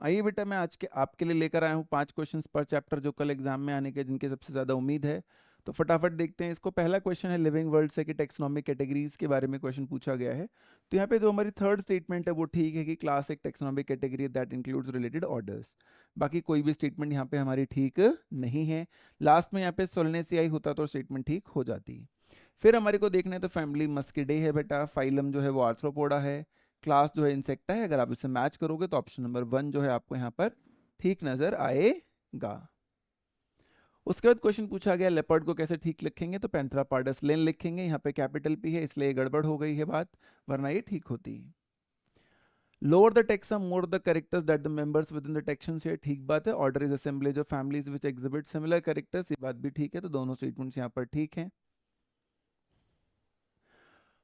आइए बेटा, मैं आज के आपके लिए लेकर आया हूँ 5 क्वेश्चंस पर चैप्टर जो कल एग्जाम में आने के जिनके सबसे ज़्यादा उम्मीद है। तो फटाफट देखते हैं इसको। पहला क्वेश्चन है लिविंग वर्ल्ड से कि टेक्सोनॉमिक कैटेगरीज के बारे में क्वेश्चन पूछा गया है। तो यहाँ पे जो हमारी थर्ड स्टेटमेंट है वो ठीक है कि क्लास एक taxonomic category that includes related orders. बाकी कोई भी स्टेटमेंट यहाँ पे हमारी ठीक नहीं है। लास्ट में यहाँ पे सोलनेसियाई होता तो स्टेटमेंट ठीक हो जाती। फिर हमारे को देखना है तो फैमिली मस्किडे है बेटा, फाइलम जो है वो आर्थ्रोपोडा है, क्लास जो है इंसेक्टा है। अगर आप इसे मैच करोगे तो ऑप्शन नंबर 1 जो है आपको यहाँ पर ठीक नजर आएगा। उसके बाद क्वेश्चन पूछा गया लेपर्ड को कैसे ठीक लिखेंगे, तो पैंथेरापार्डस लेन लिखेंगे। यहाँ पे कैपिटल पी है इसलिए गड़बड़ हो गई है बात, वरना ये ठीक होती। Lower the taxon more the characters that the members within the taxon से, ठीक बात है। Order is assemblage of families which exhibit similar characters, ये बात भी ठीक है। तो दोनों स्टेटमेंट्स यहाँ पर ठीक हैं।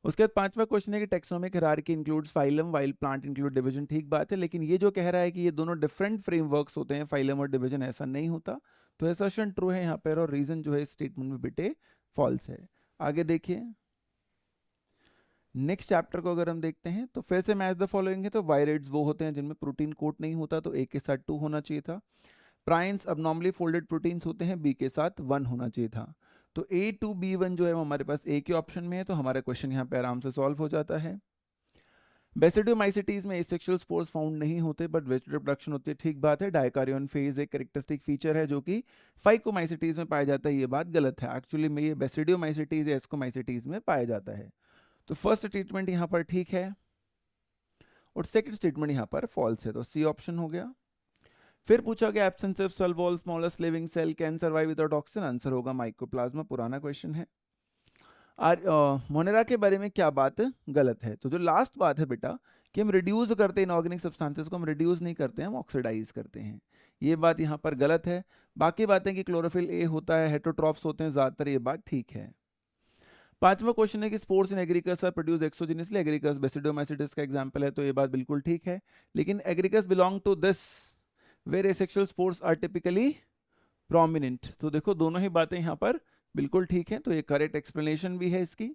उसके बाद पांचवा क्वेश्चन है कि taxonomic hierarchy includes phylum while plant include division, ठीक बात है। लेकिन ये जो कह रहा है कि ये दोनों डिफरेंट फ्रेमवर्क्स होते हैं फाइलम और डिवीजन, ऐसा नहीं होता। तो असर्शन ट्रू है यहाँ पर और रीजन जो है इस स्टेटमेंट में बेटे फॉल्स है। आगे देखिए नेक्स्ट चैप्टर को अगर हम देखते हैं तो फिर से मैच द फॉलोइंग है। तो वायरेट्स वो होते हैं जिनमें प्रोटीन कोट नहीं होता, तो ए के साथ 2 होना चाहिए था। प्राइन्स अबनॉर्मली फोल्डेड प्रोटीन्स होते हैं, बी के साथ 1 होना चाहिए था। तो A2B1 जो है वो हमारे पास ए के ऑप्शन में है, तो हमारा क्वेश्चन यहाँ पे आराम से सॉल्व हो जाता है। बेसिडियोमाइसिटीज में एसेक्सुअल स्पोर्स फाउंड नहीं होते बट वेजिटेटिव प्रोडक्शन होती है, ठीक बात है। डायकारियन फेज एक कैरेक्टरिस्टिक फीचर है जो कि फाइकोमाइसिटीज में पाया जाता है, ये बात गलत है। एक्चुअली में ये बेसिडियोमाइसिटीज या एस्कोमाइसिटीज में पाया जाता है। तो फर्स्ट स्टेटमेंट यहाँ पर ठीक है और सेकंड स्टेटमेंट यहाँ पर फॉल्स है, तो सी ऑप्शन हो गया। फिर पूछा गया absence of cell wall smallest living cell can survive without oxygen, answer होगा माइकोप्लाज्मा, पुराना क्वेश्चन है। मोनेरा के बारे में क्या बात गलत है, तो जो लास्ट बात है बेटा कि हम रिड्यूस करते हैं इनऑर्गेनिक सब्सटेंसेस को, हम रिड्यूस नहीं करते हैं, हम ऑक्सीडाइज करते हैं, ये बात यहाँ पर गलत है। बाकी बातें कि क्लोरोफिल ए होता है, हेटरोट्रॉफ्स होते हैं ज्यादातर, ये बात ठीक है। पांचवा क्वेश्चन है कि spores in Agaricus are produce exogenously, Agaricus basidiomycetes का एग्जांपल है, तो ये बात बिल्कुल ठीक है। लेकिन Agaricus belong to this where asexual spores are typically prominent, तो देखो दोनों ही बातें यहाँ पर बिल्कुल ठीक है, तो ये करेक्ट एक्सप्लेनेशन भी है इसकी।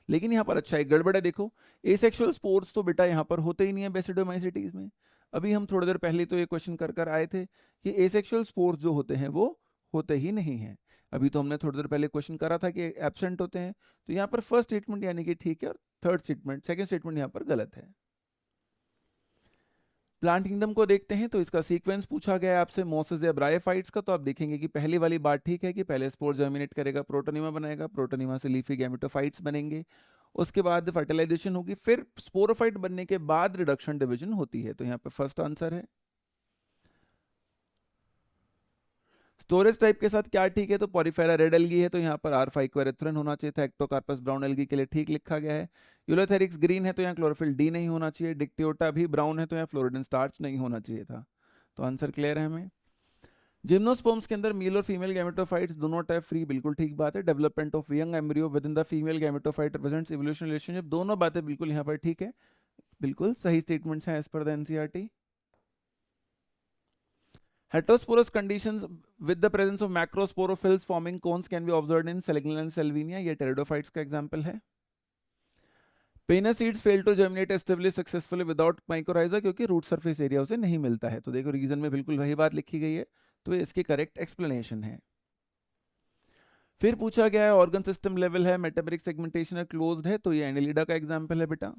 लेकिन यहाँ पर अच्छा एक गड़बड़ है, देखो एसेक्सुअल स्पोर्स तो बेटा यहाँ पर होते ही नहीं है बेसिडोमाइसिटीज में। अभी हम थोड़ी देर पहले तो ये क्वेश्चन कर आए थे कि एसेक्सुअल स्पोर्स जो होते हैं वो होते ही नहीं है। अभी तो हमने थोड़ी देर पहले क्वेश्चन करा था कि एब्सेंट होते हैं, तो यहाँ पर फर्स्ट स्टेटमेंट यानी कि ठीक है और थर्ड स्टेटमेंट सेकंड स्टेटमेंट यहाँ पर गलत है। प्लांट किंगडम को देखते हैं तो इसका सीक्वेंस पूछा गया है आपसे मोसेस या ब्रायोफाइट्स का, तो आप देखेंगे कि पहली वाली बात ठीक है कि पहले स्पोर जर्मिनेट करेगा, प्रोटोनिमा बनाएगा, प्रोटोनिमा से लीफी गैमेटोफाइट्स बनेंगे, उसके बाद फर्टिलाइजेशन होगी, फिर स्पोरोफाइट बनने के बाद रिडक्शन डिवीजन होती है, तो यहाँ पे फर्स्ट आंसर है। स्टोरेज टाइप के साथ क्या ठीक है, तो पॉरीफेरा रेड एल्गी है, तो यहाँ पर R5 होना चाहिए था। एक्टोकार्पस ब्राउन एल्गी के लिए ठीक लिखा गया है। यूलोथेरिक्स ग्रीन है तो यहाँ क्लोरोफिल डी नहीं होना चाहिए। डिक्टियोटा भी ब्राउन है तो यहाँ फ्लोरिडन स्टार्च नहीं होना चाहिए था। तो आंसर क्लियर है हमें। जिम्नोस्पर्म्स के अंदर मेल और female gametophytes do not have free, बिल्कुल ठीक बात है। Development of young embryo with in the female gametophyte represents evolution relationship, दोनों बातें बिल्कुल यहाँ पर ठीक है, बिल्कुल सही स्टेटमेंट्स हैं एज पर the NCERT. Heterosporous conditions with the presence of macrosporophylls forming cones can be observed in Selignum and Salvinia, ये pteridophytes का एग्जाम्पल है। Pinus seeds fail to germinate establish successfully without mycorrhiza, क्योंकि root surface area उसे नहीं मिलता है, तो देखो रीजन में बिल्कुल वही बात लिखी गई है, तो ये इसकी करेक्ट एक्सप्लेनेशन है। फिर पूछा गया है ऑर्गन सिस्टम लेवल है, मेटाबॉलिक सेगमेंटेशन क्लोज्ड है, तो ये एनिलिडा का एग्जाम्पल है बेटा।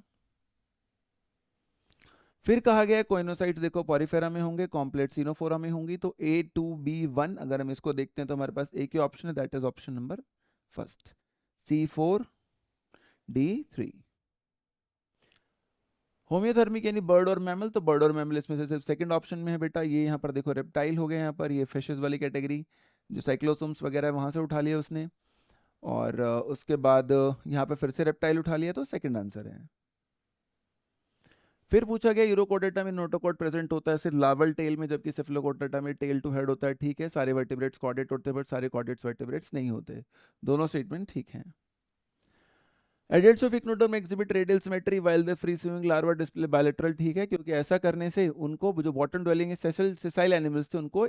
फिर कहा गया कोइनोसाइट्स देखो पॉरीफेरा में होंगे, कॉम्प्लेट सीनोफोरा में होंगी, तो A2B1 अगर हम इसको देखते हैं तो हमारे पास एक ही ऑप्शन है, that is option number first C4D3। Homeothermic यानी बर्ड और मैमल, तो बर्ड और मैमल इसमें से सिर्फ सेकंड ऑप्शन में है बेटा। ये यहाँ पर देखो रेप्टाइल हो गए, यहाँ पर ये फिशेस वाली कैटेगरी जो साइक्लोसोम्स वगैरह वहां से उठा लिया उसने, और उसके बाद यहाँ पे फिर से रेप्टाइल उठा लिया, तो सेकंड आंसर है। फिर पूछा गया यूरोकोडेटा में नोटोकॉड प्रेजेंट होता है सिर्फ लावल टेल में, जबकि सिफ्लोकोडेटा में टेल टू हेड होता है, ठीक है। सारे वर्टिब्रेट्स कॉर्डेट होते हैं बट सारे कॉर्डेट्स वर्टिब्रेट्स नहीं होते, दोनों स्टेटमेंट ठीक हैं। Adults of echinoderm exhibit radial symmetry while the free swimming larva display bilateral, ठीक है, क्योंकि ऐसा करने से उनको जो बॉटम ड्वेलिंग सेसाइल एनिमल्स थे उनको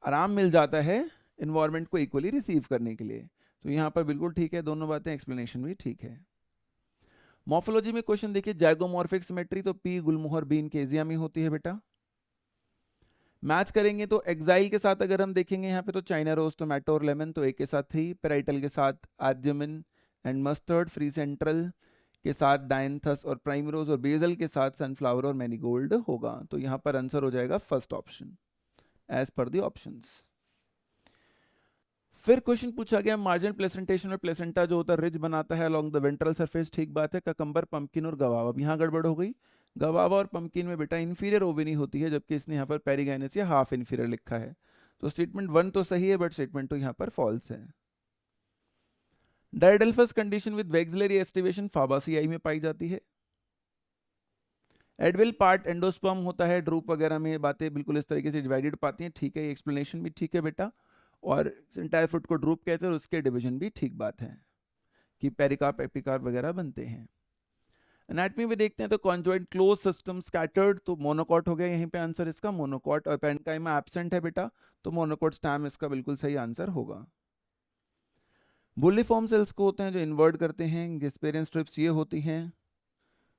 आराम मिल जाता है इन्वायरमेंट को इक्वली रिसीव करने के लिए, तो यहाँ पर बिल्कुल ठीक है, दोनों बातें, एक्सप्लेनेशन भी ठीक है। मॉर्फोलॉजी में क्वेश्चन देखिए, जैगोमॉर्फिक सिमेट्री तो पी गुलमोहर बी इनकेजिया में होती है बेटा। मैच करेंगे तो एक्साइल के साथ अगर हम देखेंगे यहाँ पे तो चाइना रोज, टोमेटो और लेमन, तो एक के साथ थी। पेराइटल के साथ आर्जमिन एंड मस्टर्ड। फ्री सेंट्रल के साथ डायंथस और प्राइमरोज, और बेजल के साथ सनफ्लावर और मैरीगोल्ड होगा। तो यहाँ पर आंसर हो जाएगा first option as per the options. फिर क्वेश्चन पूछा गया, मार्जिनल प्लेसेंटेशन और प्लेसेंटा जो होता है रिज बनाता है अलोंग द वेंट्रल सरफेस, ठीक बात है। ककम्बर, पंपकिन और गवावा, अब यहाँ गड़बड़ हो गई। गवावा और पंपकिन में बेटा इंफीरियर ओवेनी होती है, जबकि इसने यहाँ पर पेरिगाइनस या हाफ इंफीरियर लिखा है। तो स्टेटमेंट 1 तो सही है, बट स्टेटमेंट 2 यहाँ पर फॉल्स है। डायडेल्फस कंडीशन विद वैक्सिलरी एस्टिवेशन फाबासियाई में पाई जाती है। एडविल पार्ट एंडोस्पर्म होता है, ड्रूप वगैरह में बातें बिल्कुल इस तरीके से डिवाइडेड पाती हैं, ठीक है, ये एक्सप्लेनेशन भी ठीक है बेटा। और एंटायर फुट को ड्रूप कहते हैं और उसके डिवीजन भी ठीक बात है कि पेरिकार्प एपिकार्प वगैरह बनते हैं। एनाटमी में देखते हैं तो कॉन्जॉइंट क्लोज सिस्टम स्कैटर्ड, तो मोनोकॉट हो गया यहीं पे आंसर इसका, मोनोकॉट। और पेरेन्काइमा एब्सेंट है बेटा, तो मोनोकॉट स्टैम इसका बिल्कुल सही आंसर होगा। बुल्लीफॉर्म सेल्स को होते हैं जो इन्वर्ट करते हैं। गिस्पेरियन स्ट्रिप्स ये होती हैं,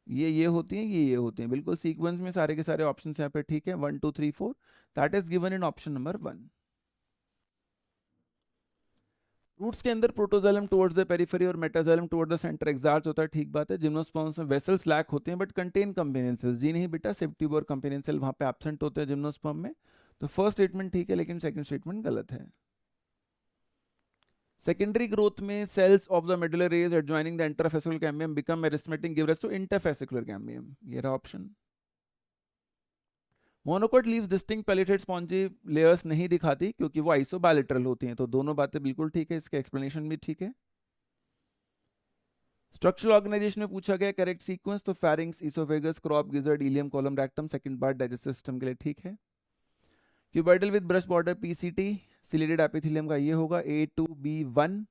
ये होती हैं, ये होती हैं, बिल्कुल सीक्वेंस में सारे के सारे ऑप्शंस यहाँ पे ठीक है। 1 2 3 4 that is given in option number 1। Roots के अंदर प्रोटोजाइलम टुवर्ड्स द पेरिफेरी और metaxylem towards the centre exarch होता है, ठीक बात है। जिम्नोस्पर्म्स में वेसल्स लैक होते हैं बट कंटेन कंपेनियन सेल्स, जी नहीं बेटा, सेफ्टी ट्यूब और कंपेनियन सेल वहां पे एब्सेंट होते हैं जिम्नोस्पर्म में। तो फर्स्ट स्टेटमेंट ठीक है, लेकिन सेकंड स्टेटमेंट गलत है। सेकेंडरी ग्रोथ में cells of the medullary as adjoining the interfascicular cambium become meristematic give rise to interfascicular cambium, ये रहा option. Monocot leaves distinct palisade spongy layers नहीं दिखाती क्योंकि वो आइसोबैलेटरल होती हैं, तो दोनों बातें बिल्कुल ठीक है, इसका एक्सप्लेनेशन भी ठीक है। स्ट्रक्चरल ऑर्गेनाइजेशन में पूछा गया करेक्ट सीक्वेंस, तो pharynx, oesophagus, crop, gizzard, ileum, colon, rectum, second part digestive system के लिए ठीक है। Cuboidal with brush border PCT, ciliated epithelium का ये होगा A2B1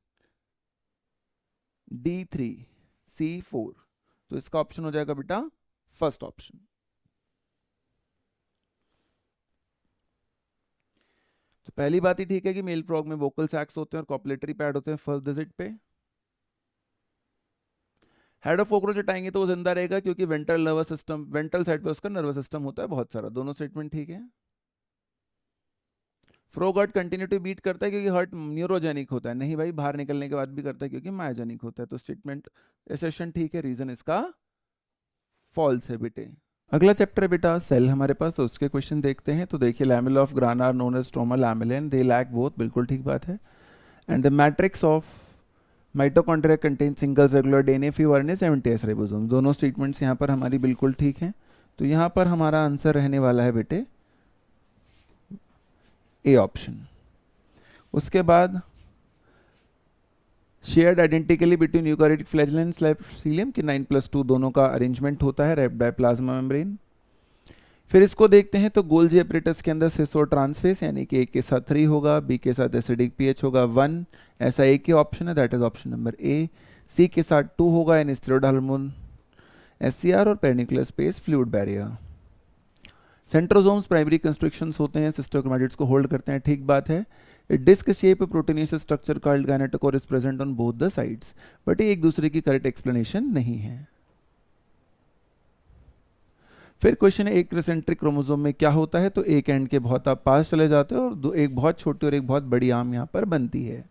D3 C4, तो इसका ऑप्शन हो जाएगा बेटा फर्स्ट ऑप्शन। तो पहली बात ही ठीक है कि मेल फ्रॉग में वोकल सैक्स होते हैं और कॉपुलेटरी पैड होते हैं फर्स्ट विजिट पे। हेड ऑफ कॉकरोच हटाएंगे तो वो जिंदा रहेगा क्योंकि ventral nervous system, ventral side पे उसका नर्वस सिस्टम होता है बहुत सारा, दोनों स्टेटमेंट ठीक है। Frog heart continue to beat करता है क्योंकि हार्ट न्यूरोजेनिक होता है, नहीं भाई, बाहर निकलने के बाद भी करता है क्योंकि मायोजेनिक होता है, तो स्टेटमेंट एसेशन ठीक है, रीजन इसका फॉल्स है बेटे। अगला चैप्टर है बेटा सेल हमारे पास, तो उसके क्वेश्चन देखते हैं। तो देखिए, lamella of grana known as stroma lamellae, they lack both, बिल्कुल ठीक बात है। And the matrix of mitochondria contain single cellular DNA free RNA 70s ribosome, दोनों स्टेटमेंट्स यहाँ पर हमारी बिल्कुल ठीक हैं। तो यहाँ पर हमारा आंसर रहने वाला है बेटे ए ऑप्शन। उसके बाद shared identically between eukaryotic flagellum and cilium कि 9+2 दोनों का अरेंजमेंट होता है रैप्ड बाय प्लाज्मा मेम्ब्रेन। फिर इसको देखते हैं तो गोल्जी एपरेटस के अंदर सिस और ट्रांसफेस, यानी कि एक के साथ 3 होगा, बी के साथ एसिडिक पीएच होगा 1, ऐसा एक ही ऑप्शन है, that is option number A. C के साथ 2 होगा, एन स्टेरॉइड हार्मोन एससीआर और perinuclear space fluid barrier. Centrosomes primary constrictions होते हैं, सिस्टर क्रोमैटिड्स को होल्ड करते हैं, ठीक बात है। Disc shape proteinaceous structure called kinetochore is present on both the sides, but ये एक दूसरे की करेक्ट एक्सप्लेनेशन नहीं है। फिर क्वेश्चन है एक क्रिसेंट्रिक क्रोमोसोम में क्या होता है, तो एक एंड के बहुत आप पास चले जाते हो और दो, एक बहुत छोटी और एक बहुत बड़ी आर्म यहाँ पर बनती है।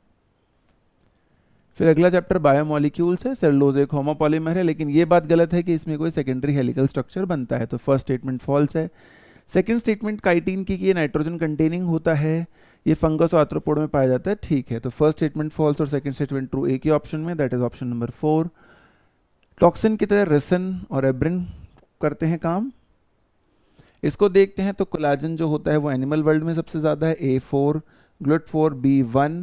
फिर अगला चैप्टर बायोमोलिक्यूल्स है, सेलुलोज एक होमोपॉलीमर है, लेकिन ये बात गलत है कि इसमें कोई सेकेंडरी हेलिकल स्ट्रक्चर बनता है, तो फर्स्ट स्टेटमेंट फॉल्स है। सेकंड स्टेटमेंट काइटिन की कि ये नाइट्रोजन कंटेनिंग होता है, ये फंगस और आर्थ्रोपोड में पाया जाता है, ठीक है। तो फर्स्ट स्टेटमेंट फॉल्स और सेकंड स्टेटमेंट ट्रू एक ही ऑप्शन में, that is option number 4। Toxin की तरह रेसिन और एब्रिन करते हैं काम। इसको देखते हैं तो कोलाजन जो होता है वो एनिमल वर्ल्ड में सबसे ज़्यादा है, A4, ग्लूट4 B1,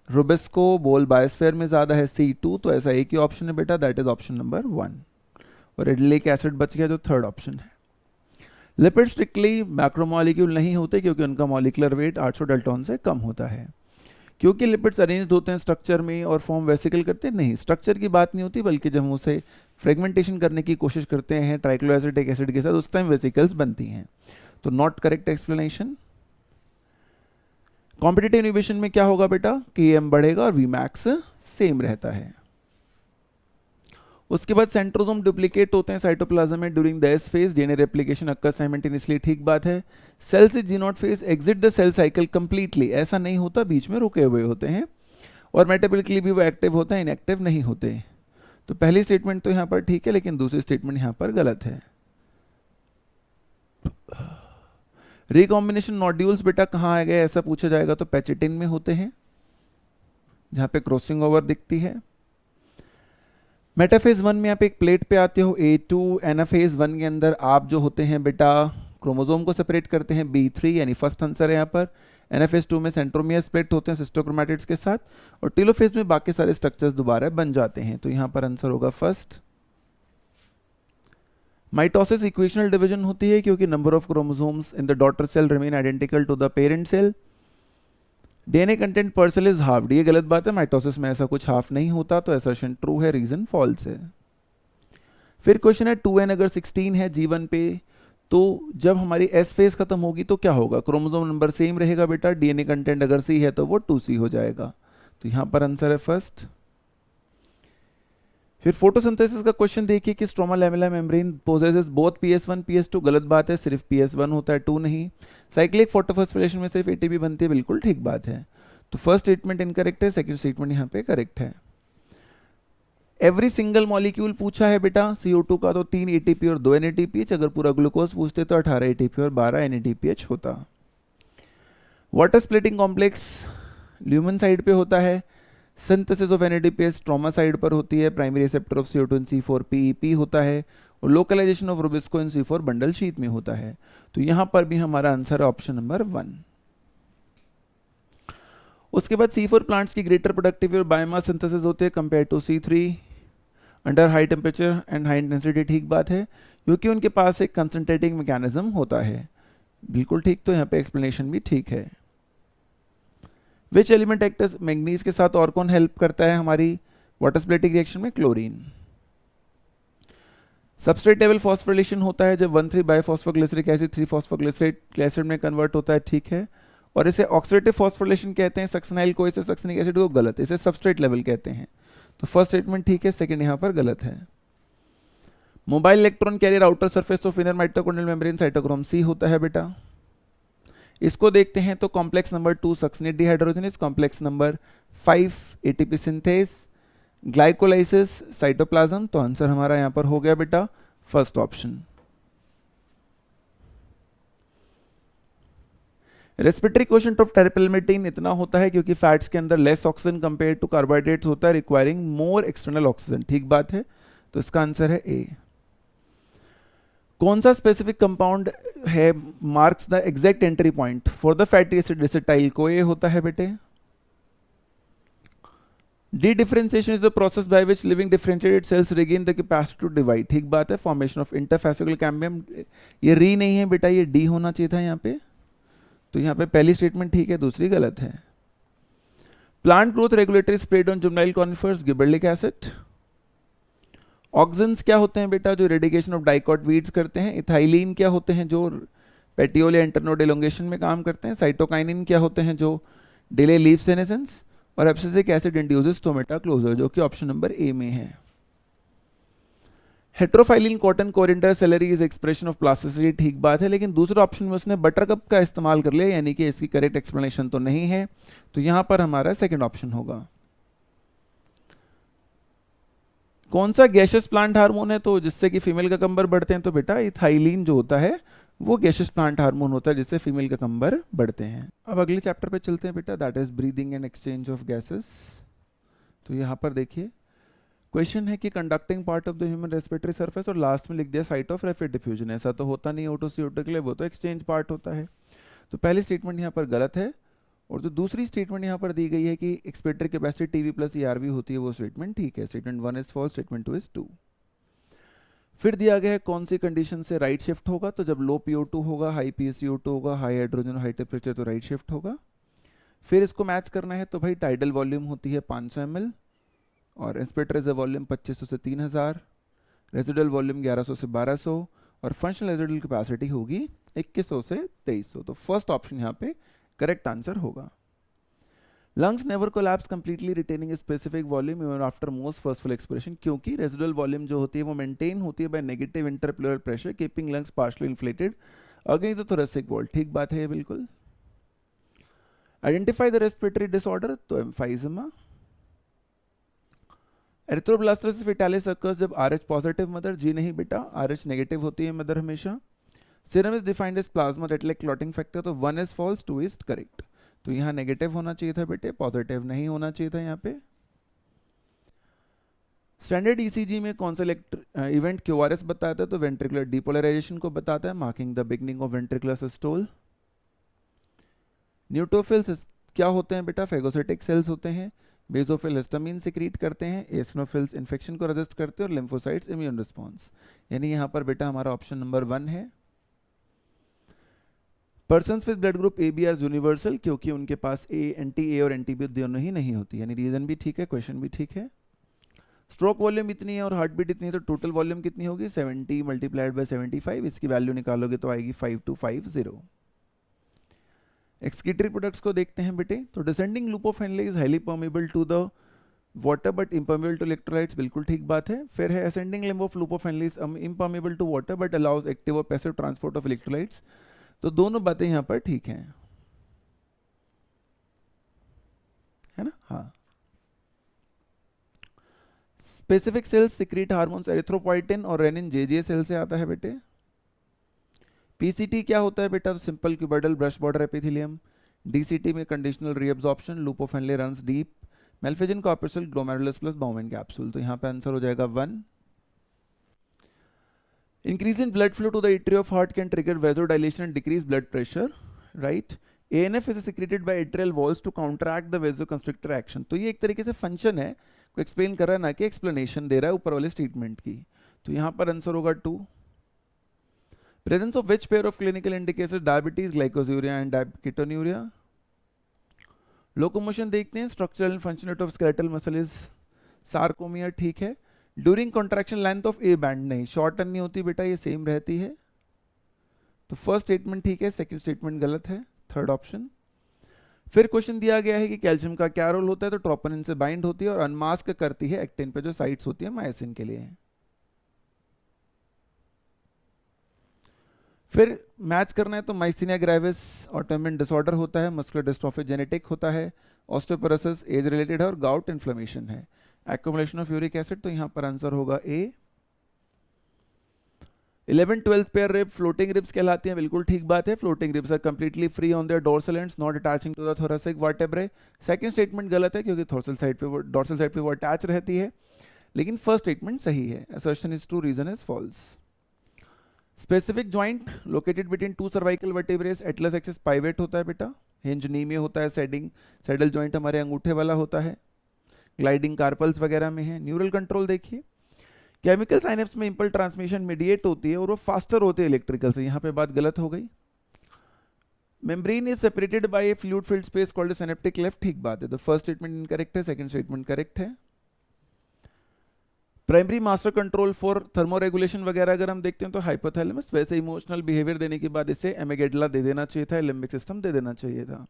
रुबिस्को बोल बायोस्फीयर में ज़्यादा है C2, तो ऐसा एक ही ऑप्शन है बेटा, दैट इज ऑप्शन नंबर 1। और एडिलिक एसिड बच गया जो थर्ड ऑप्शन है। लिपिड स्ट्रिक्टली मैक्रोमोलिक्यूल नहीं होते क्योंकि उनका मॉलिक्यूलर वेट 800 डाल्टन से कम होता है। क्योंकि लिपिड्स अरेंज्ड होते हैं स्ट्रक्चर में और फॉर्म वेसिकल करते हैं, नहीं, स्ट्रक्चर की बात नहीं होती, बल्कि जब हम उसे फ्रेगमेंटेशन करने की कोशिश करते हैं ट्राइक्लोएसिडिक एसिड के साथ, उस टाइम वेसिकल्स बनती हैं, तो not correct explanation. Competitive inhibition में क्या होगा बेटा, Km बढ़ेगा और Vmax सेम रहता है। उसके बाद सेंट्रोसोम डुप्लीकेट होते हैं साइटोप्लाज्म में during the S phase, DNA replication occur simultaneously, ठीक बात है। Cells in G nought phase exit the cell cycle completely, ऐसा नहीं होता, बीच में रुके हुए होते हैं, और मेटाबॉलिकली भी वो एक्टिव होता है, इनएक्टिव नहीं होते। तो पहली स्टेटमेंट तो यहाँ पर ठीक है, लेकिन दूसरी स्टेटमेंट यहाँ पर गलत है। रिकॉम्बिनेशन नोड्यूल्स बेटा कहाँ आ गए ऐसा पूछा जाएगा तो पैचिटिन में होते हैं, जहाँ पे क्रॉसिंग ओवर दिखती है। मेटाफेज 1 में आप एक प्लेट पे आते हो A2, एनाफेज 1 के अंदर आप जो होते हैं बेटा क्रोमोसोम को सेपरेट करते हैं B3, यानी फर्स्ट आंसर है यहाँ पर। एनाफेज 2 में सेंट्रोमियर स्प्लिट होते हैं सिस्टोक्रोमैटिड्स के साथ, और टेलोफेज में बाकी सारे स्ट्रक्चर्स दोबारा बन जाते हैं, तो यहाँ पर आंसर होगा फर्स्ट। माइटोसिस इक्वेशनल डिवीजन होती है क्योंकि number of chromosomes in the daughter cell remain identical to the parent cell. DNA content per cell is halved, ये गलत बात है, माइटोसिस में ऐसा कुछ हाफ नहीं होता, तो असर्शन ट्रू है, रीजन फॉल्स है। फिर क्वेश्चन है 2n अगर 16 है G1 पे, तो जब हमारी S फेज खत्म होगी तो क्या होगा, क्रोमोसोम नंबर सेम रहेगा बेटा, डीएनए कंटेंट अगर C है तो वो 2C हो जाएगा, तो यहां पर आंसर है फर्स्ट। फिर फोटोसिंथेसिस का क्वेश्चन देखिए कि stroma lamella membrane possesses both PS1 PS2, गलत बात है, सिर्फ PS1 होता है, 2 नहीं। साइक्लिक फोटोफॉस्फोरिलेशन में सिर्फ ATP बनती है, बिल्कुल ठीक बात है। तो फर्स्ट स्टेटमेंट इनकरेक्ट है, सेकंड स्टेटमेंट यहाँ पे करेक्ट है। एवरी सिंगल मॉलिक्यूल पूछा है बेटा CO2 का तो 3 ATP और 2 NADPH, अगर पूरा ग्लूकोज पूछते तो 18 ATP और 12 NADPH होता। Water splitting complex lumen side पे होता है, synthesis of NADPH stroma side पर होती है, primary receptor of CO2 in C4 PEP होता है, और localisation of rubisco in C4 bundle sheath में होता है, तो यहां पर भी हमारा आंसर है ऑप्शन नंबर 1। उसके बाद C4 प्लांट्स की ग्रेटर प्रोडक्टिविटी और बायोमास सिंथेसिस होते हैं compare to C3 under high temperature and high intensity, ठीक बात है, क्योंकि उनके पास एक कंसंट्रेटिंग मैकेनिज्म होता है, बिल्कुल ठीक, तो यहाँ पे एक्सप्लेनेशन भी ठीक है। Which element act as manganese के साथ और कौन हेल्प करता है हमारी वाटर स्प्लिटिंग रिएक्शन में, क्लोरीन। सबस्ट्रेट लेवल फॉस्फोरिलेशन होता है जब 1,3 बाइफॉस्फोग्लिसरिक एसिड 3 फॉस्फोग्लिसरेट एसिड में कन्वर्ट होता है, ठीक है, और इसे ऑक्सीडेटिव फॉस्फोरिलेशन कहते हैं, सक्सिनाइल को इसे सक्सिनिक एसिड को गलत, इसे सबस्ट्रेट लेवल कहते हैं, तो फर्स्ट स्टेटमेंट ठीक है, सेकंड यहां पर गलत है। Mobile electron carrier outer surface of inner mitochondrial membrane cytochrome C होता है बेटा। इसको देखते हैं तो complex number 2 succinate dehydrogenase, complex number 5 ATP synthase, glycolysis cytoplasm, तो आंसर हमारा यहां पर हो गया बेटा first option. Respiratory quotient of tripalmitin इतना होता है क्योंकि फैट्स के अंदर less oxygen compare to carbohydrates होता है, रिक्वायरिंग मोर एक्सटर्नल ऑक्सीजन, ठीक बात है, तो इसका आंसर है ए। कौन सा स्पेसिफिक कंपाउंड है marks the exact entry point for the fatty acid acetyl को, ये होता है बेटे dedifferentiation is the process by which living differentiated cells regain the capacity to divide, ठीक बात है, फॉर्मेशन ऑफ इंटरफैसिकुलर कैम्बियम, ये री नहीं है बेटा, ये डी होना चाहिए था यहाँ पे, तो यहाँ पे पहली स्टेटमेंट ठीक है, दूसरी गलत है। Plant growth regulatory spread on juvenile conifers, gibberellic acid. Auxins क्या होते हैं बेटा जो रेडिकेशन ऑफ डाइकॉट वीड्स करते हैं, इथाइलिन क्या होते हैं जो पेटियोल या इंटरनोड एलोंगेशन में काम करते हैं, साइटोकाइनिन क्या होते हैं जो डिले लीफ सेनेसेंस, और abscisic acid induces stomata closure, जो कि ऑप्शन नंबर ए में है। Heterophylly in cotton coriander celery is expression of plasticity, ठीक बात है, लेकिन दूसरे ऑप्शन में उसने बटरकप का इस्तेमाल कर लिया, यानी कि इसकी करेक्ट एक्सप्लेनेशन तो नहीं है, तो यहां पर हमारा सेकंड ऑप्शन होगा। कौन सा गैशियस प्लांट हार्मोन है तो जिससे कि फीमेल का कंबर बढ़ते हैं, तो बेटा इथाइलिन जो होता है वो गैशियस प्लांट हार्मोन होता है जिससे फीमेल का कंबर बढ़ते हैं। अब अगले चैप्टर पे चलते हैं बेटा, that is breathing and exchange of gases. तो यहाँ पर देखिए क्वेश्चन है कि conducting part of the human respiratory surface, और लास्ट में लिख दिया साइट ऑफ रैपिड डिफ्यूजन, ऐसा तो होता नहीं O2 CO2 के लिए, वो तो एक्सचेंज पार्ट होता है, तो पहली स्टेटमेंट यहाँ पर गलत है, और जो दूसरी स्टेटमेंट यहाँ पर दी गई है कि expected capacity TB plus ERV होती है, वो स्टेटमेंट ठीक है, statement 1 is false, statement 2 is true. फिर दिया गया है कौन सी कंडीशन से राइट शिफ्ट होगा, तो जब लो PO2 होगा, हाई PaCO2 होगा, हाई हाइड्रोजन, हाई टेम्परेचर, तो राइट शिफ्ट होगा। फिर इसको मैच करना है तो भाई टाइडल वॉल्यूम होती है 500 ml, और रेस्पिरेटरी रिजर्व वॉल्यूम 2500 से 3000, रेजिडुअल वॉल्यूम 1100 से 1200, और फंक्शनल रेजिडुअल कैपेसिटी होगी 2100 से 2300, तो फर्स्ट ऑप्शन यहाँ पे करेक्ट आंसर होगा। Lungs never collapse completely retaining a specific volume even after most forceful expiration, क्योंकि रेजिडुअल वॉल्यूम जो होती है वो मेंटेन होती है by negative interpleural pressure keeping lungs partially inflated against the thoracic wall. ठीक बात है ये बिल्कुल। आइडेंटिफाई द रेस्पिरेटरी डिसऑर्डर, तो एम्फाइजमा। एरिथ्रोब्लास्टोसिस फेटालिस अकर्स जब RH पॉजिटिव मदर, जी नहीं बेटा, RH नेगेटिव होती है मदर हमेशा। Serum is defined as plasma red light clotting factor, तो 1 इज फॉल्स 2 इज करेक्ट। तो यहाँ नेगेटिव होना चाहिए था बेटे, पॉजिटिव नहीं होना चाहिए था यहाँ पे। स्टैंडर्ड ECG में कौन सा इवेंट QRS बताता है, तो वेंट्रिकुलर डिपोलराइजेशन को बताता है, marking the beginning of ventricular systole. Neutrophils क्या होते हैं बेटा, फेगोसाइटिक सेल्स होते हैं। बेसोफिल हिस्टामिन सिक्रीट करते हैं, एसिनोफिल्स इन्फेक्शन को रेजिस्ट करते हैं और लिम्फोसाइट्स इम्यून रिस्पॉन्स। यानी यहाँ पर बेटा हमारा ऑप्शन नंबर 1 है। Persons with blood group AB are universal, क्योंकि उनके पास एंटी ए और एंटी बी दोनों ही नहीं होती, यानी रीजन भी ठीक है, क्वेश्चन भी ठीक है। स्ट्रोक वॉल्यूम इतनी है और हार्ट बीट इतनी है, तो टोटल वॉल्यूम कितनी होगी, 70 मल्टीप्लाइड बाय 75, इसकी वैल्यू निकालोगे तो आएगी 5250। एक्सक्रीटरी प्रोडक्ट्स को देखते हैं बेटे, तो descending loop of Henle is highly permeable to the water but impermeable to electrolytes, बिल्कुल ठीक बात है। फिर है ascending limb of loop of Henle is impermeable to water but allows active और पैसिव ट्रांसपोर्ट ऑफ इलेक्ट्रोलाइट्स, तो दोनों बातें यहाँ पर ठीक हैं, है ना। हाँ, specific sales secrete hormones, erythropoietin और रेनिन JJ सेल से आता है बेटे। PCT क्या होता है बेटा, तो simple cuboidal brush border epithelium. DCT में conditional reabsorption, loop of Henle runs deep. Malpighian corpuscle glomerulus plus Bowman capsule, तो यहाँ पे आंसर हो जाएगा 1। Increase in blood flow to the atria of heart can trigger vasodilation and decrease blood pressure, right. ANF is secreted by atrial walls to counteract the vasoconstrictor action, तो ये एक तरीके से फंक्शन है, को एक्सप्लेन कर रहा है ना कि एक्सप्लेनेशन दे रहा है ऊपर वाले स्टेटमेंट की, तो यहाँ पर आंसर होगा 2। Presence of which pair of clinical indicators, diabetes, glycosuria and ketonuria. Locomotion देखते हैं, structural and functionality of skeletal muscle is sarcomere, ठीक है। During contraction length of A band, नहीं, शॉर्टन नहीं होती बेटा, ये सेम रहती है, तो फर्स्ट स्टेटमेंट ठीक है, सेकंड स्टेटमेंट गलत है, थर्ड ऑप्शन। फिर क्वेश्चन दिया गया है कि कैल्शियम का क्या रोल होता है, तो ट्रोपोनिन से बाइंड होती है और अनमास्क करती है एक्टिन पे जो साइट्स होती है मायोसिन के लिए। फिर मैच करना है, तो माइस्थीनिया ग्रेविस ऑटोइम्यून डिसऑर्डर होता है, मस्कुलर डिस्ट्रॉफी जेनेटिक होता है, ऑस्टियोपोरोसिस एज रिलेटेड है और गाउट इन्फ्लेमेशन है, एक्युमुलेशन ऑफ यूरिक एसिड, तो यहाँ पर आंसर होगा A। 11th-12th pair rib floating ribs कहलाती हैं, बिल्कुल ठीक बात है, floating ribs are completely free on their dorsal ends not attaching to the thoracic vertebrae. Second statement गलत है, क्योंकि डोर्सल साइड पे वो अटैच रहती है, लेकिन फर्स्ट स्टेटमेंट सही है, assertion is true, reason is false. Specific joint located between 2 cervical vertebrae, atlas axis pivot होता है बेटा, हिंज नी में होता है, सैडल जॉइंट हमारे अंगूठे वाला होता है, ग्लाइडिंग कार्पल्स वगैरह में है। न्यूरल कंट्रोल देखिए, केमिकल साइनेप्स में इंपल्स ट्रांसमिशन मीडिएट होती है और वो फास्टर होते हैं इलेक्ट्रिकल से, यहाँ पे बात गलत हो गई। Membrane is separated by A fluid filled space called synaptic cleft, ठीक बात है, तो फर्स्ट स्टेटमेंट इनकरेक्ट है, सेकंड स्टेटमेंट करेक्ट है। Primary master control for thermoregulation वगैरह अगर हम देखते हैं तो हाइपोथैलेमस, वैसे इमोशनल बिहेवियर देने के बाद इसे एमिगडाला दे देना चाहिए था, लिम्बिक सिस्टम दे देना चाहिए था।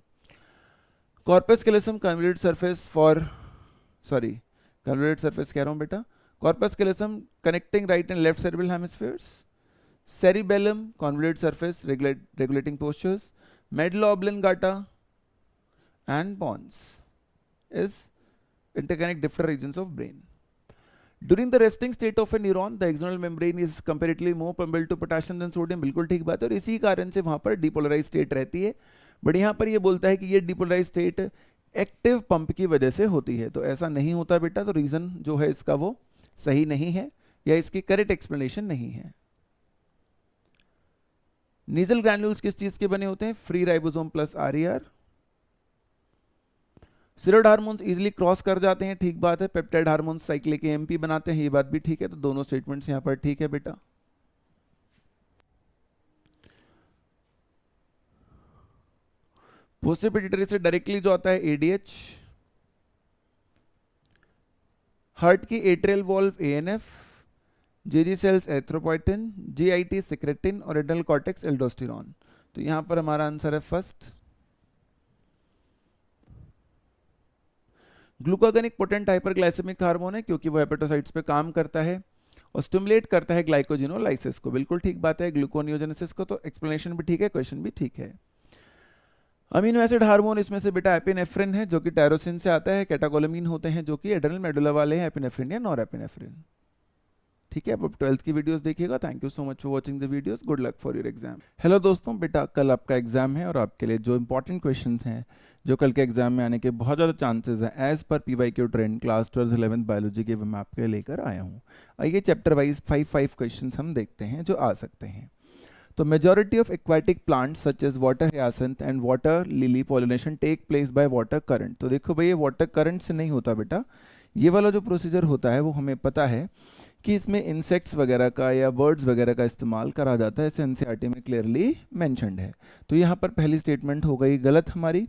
Corpus callosum convoluted surface for, sorry convoluted surface कह रहा हूं बेटा, corpus callosum connecting right and left cerebral hemispheres. Cerebellum convoluted surface regulating postures. Medulla oblongata and pons is interconnect different regions of brain. During the resting state of a neuron, the axonal membrane is comparatively more permeable to potassium than sodium, बिल्कुल ठीक बात है, और इसी कारण से वहां पर डिपोलराइज स्टेट रहती है, बट यहाँ पर ये बोलता है कि ये डिपोलराइज स्टेट एक्टिव पंप की वजह से होती है, तो ऐसा नहीं होता बेटा, तो रीजन जो है इसका वो सही नहीं है या इसकी करेक्ट एक्सप्लेनेशन नहीं है। नीजल ग्रैन्यूल्स किस चीज के बने होते हैं, free ribosome plus RER। Steroid hormones easily cross कर जाते हैं, ठीक बात है, पेप्टाइड हार्मोन्स साइक्लिक AMP बनाते हैं, ये बात भी ठीक है, तो दोनों स्टेटमेंट्स यहां पर ठीक है बेटा। पोस्टीरियर पिट्यूटरी से डायरेक्टली जो आता है ADH, हार्ट की atrial valve ANF, JG cells erythropoietin, GIT secretin और एड्रेनल कॉर्टेक्स एल्डोस्टेरोन, तो यहां पर हमारा आंसर है first. Glucagon is potent hyperglycaemic hormone है क्योंकि वो हेपेटोसाइट्स पे काम करता है और स्टिमुलेट करता है ग्लाइकोजिनोलाइसिस को। बिल्कुल ठीक बात है, ग्लूकोनियोजेनेसिस को। तो एक्सप्लेनेशन भी ठीक है, क्वेश्चन भी ठीक है। अमीनो एसिड हार्मोन इसमें से बेटा एपिनेफ्रिन है जो कि टायरोसिन से आता है। कैटाकोलामीन होते हैं जो कि एड्रेनल मेडुला वाले हैं, एपिनेफ्रिन या नॉरएपिनेफ्रिन। ठीक है, अब 12th की वीडियोस देखिएगा। Thank you so much for watching the videos. Good luck for your exam. Hello दोस्तों, बेटा कल आपका एग्जाम है और आपके लिए जो इंपॉर्टेंट क्वेश्चंस हैं जो कल के एग्जाम में आने के बहुत ज़्यादा चांसेस हैं एज पर PYQ trend class 12th 11th biology के, मैं आपके लिए लेकर आया हूँ। आइए चैप्टर वाइज 5 क्वेश्चन हम देखते हैं जो आ सकते हैं। तो majority of aquatic plants such as water hyacinth and water lily pollination take place by water current. तो देखो भाई, ये वाटर करंट से नहीं होता बेटा। ये वाला जो प्रोसीजर होता है वो हमें पता है कि इसमें इंसेक्ट्स वगैरह का या बर्ड्स वगैरह का इस्तेमाल करा जाता है, ऐसे एनसीईआरटी में क्लियरली मेंशन्ड है। तो यहाँ पर पहली स्टेटमेंट हो गई गलत हमारी।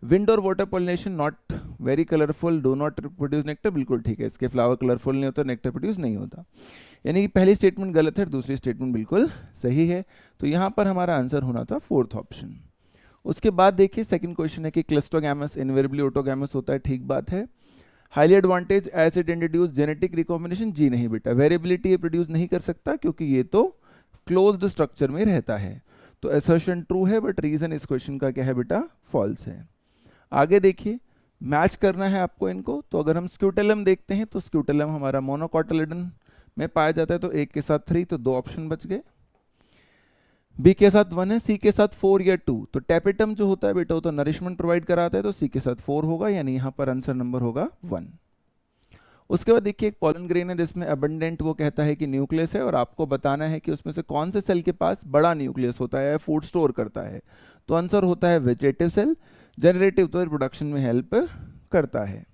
विंड और water pollination not very colourful, do not produce nectar. बिल्कुल ठीक है, इसके फ्लावर कलरफुल नहीं होता, नेक्टर प्रोड्यूस नहीं होता। यानी कि पहली स्टेटमेंट गलत है, दूसरी स्टेटमेंट बिल्कुल सही है। तो यहाँ पर हमारा आंसर होना था 4th ऑप्शन। उसके बाद देखिए सेकंड क्वेश्चन है कि क्लस्टोगैमस इनवेरिएबली ऑटोगैमस होता है। ठीक बात है। Highly advantage as it introduce genetic recombination. जी नहीं बेटा, वेरिएबिलिटी ये प्रोड्यूस नहीं कर सकता क्योंकि ये तो क्लोज्ड स्ट्रक्चर में रहता है। तो असर्शन ट्रू है बट रीजन इस क्वेश्चन का क्या है बेटा, फॉल्स है। आगे देखिए, मैच करना है आपको इनको। तो अगर हम स्क्यूटेलम देखते हैं तो स्क्यूटेलम हमारा मोनोकॉटिलिडन में पाया जाता है। तो 1 के साथ 3, तो 2 ऑप्शन बच गए। बी के साथ 1 है, सी के साथ 4 या 2। तो टैपेटम जो होता है बेटा वो तो नरिशमेंट प्रोवाइड कराता है, तो सी के साथ 4 होगा, यानी यहाँ पर आंसर नंबर होगा 1। उसके बाद देखिए एक पॉलन ग्रेन है जिसमें अबंडेंट वो कहता है कि न्यूक्लियस है और आपको बताना है कि उसमें से कौन से सेल के पास बड़ा न्यूक्लियस होता है, फूड स्टोर करता है। तो आंसर होता है वेजिटेटिव सेल। जनरेटिव तो रिप्रोडक्शन में हेल्प करता है।